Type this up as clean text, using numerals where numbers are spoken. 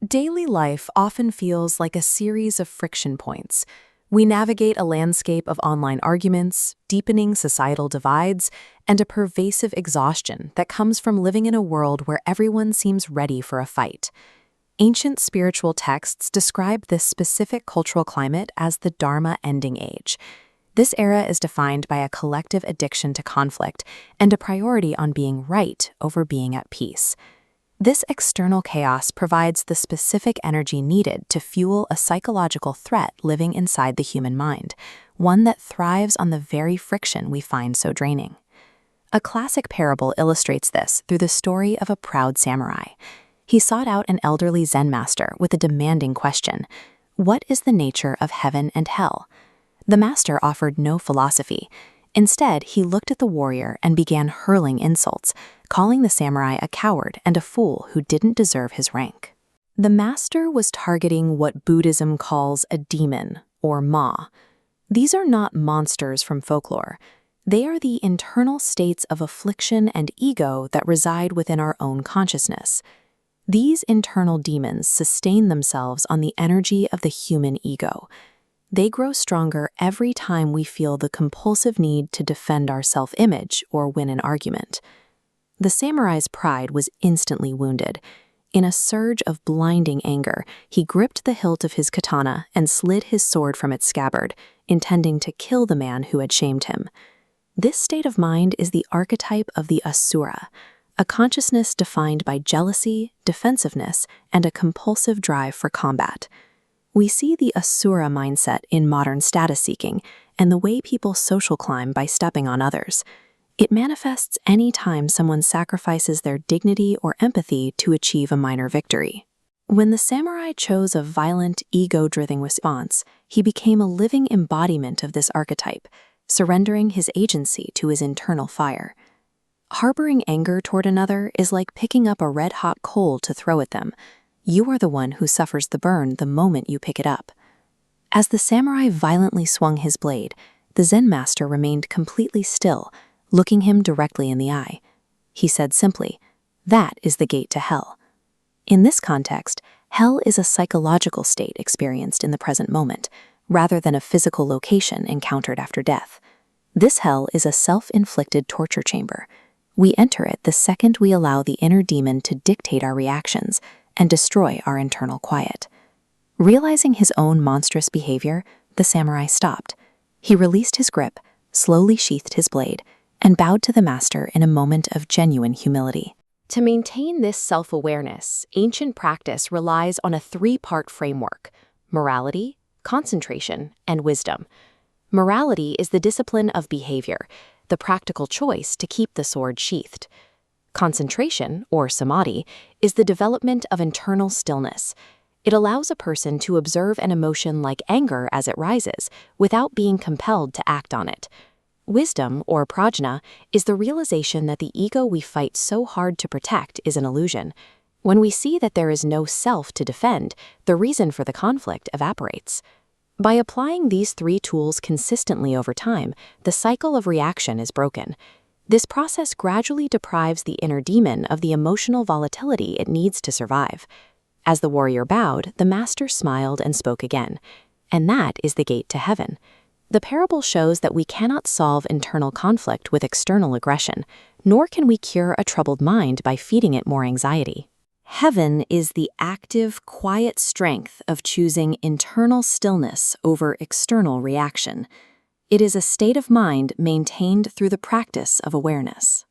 Daily life often feels like a series of friction points. We navigate a landscape of online arguments, deepening societal divides, and a pervasive exhaustion that comes from living in a world where everyone seems ready for a fight. Ancient spiritual texts describe this specific cultural climate as the Dharma ending age. This era is defined by a collective addiction to conflict and a priority on being right over being at peace. This external chaos provides the specific energy needed to fuel a psychological threat living inside the human mind, one that thrives on the very friction we find so draining. A classic parable illustrates this through the story of a proud samurai. He sought out an elderly Zen master with a demanding question: "What is the nature of heaven and hell?" The master offered no philosophy. Instead, he looked at the warrior and began hurling insults, calling the samurai a coward and a fool who didn't deserve his rank. The master was targeting what Buddhism calls a demon, or ma. These are not monsters from folklore. They are the internal states of affliction and ego that reside within our own consciousness. These internal demons sustain themselves on the energy of the human ego. They grow stronger every time we feel the compulsive need to defend our self-image or win an argument. The samurai's pride was instantly wounded. In a surge of blinding anger, he gripped the hilt of his katana and slid his sword from its scabbard, intending to kill the man who had shamed him. This state of mind is the archetype of the asura, a consciousness defined by jealousy, defensiveness, and a compulsive drive for combat. We see the asura mindset in modern status seeking and the way people social climb by stepping on others. It manifests any time someone sacrifices their dignity or empathy to achieve a minor victory. When the samurai chose a violent, ego-driven response, he became a living embodiment of this archetype, surrendering his agency to his internal fire. Harboring anger toward another is like picking up a red-hot coal to throw at them. You are the one who suffers the burn the moment you pick it up. As the samurai violently swung his blade, the Zen master remained completely still, looking him directly in the eye. He said simply, "That is the gate to hell." In this context, hell is a psychological state experienced in the present moment, rather than a physical location encountered after death. This hell is a self-inflicted torture chamber. We enter it the second we allow the inner demon to dictate our reactions and destroy our internal quiet. Realizing his own monstrous behavior, the samurai stopped. He released his grip, slowly sheathed his blade, and bowed to the master in a moment of genuine humility. To maintain this self-awareness, ancient practice relies on a three-part framework: morality, concentration, and wisdom. Morality is the discipline of behavior, the practical choice to keep the sword sheathed. Concentration, or samadhi, is the development of internal stillness. It allows a person to observe an emotion like anger as it rises, without being compelled to act on it. Wisdom, or prajna, is the realization that the ego we fight so hard to protect is an illusion. When we see that there is no self to defend, the reason for the conflict evaporates. By applying these three tools consistently over time, the cycle of reaction is broken. This process gradually deprives the inner demon of the emotional volatility it needs to survive. As the warrior bowed, the master smiled and spoke again. And that is the gate to heaven. The parable shows that we cannot solve internal conflict with external aggression, nor can we cure a troubled mind by feeding it more anxiety. Heaven is the active, quiet strength of choosing internal stillness over external reaction. It is a state of mind maintained through the practice of awareness.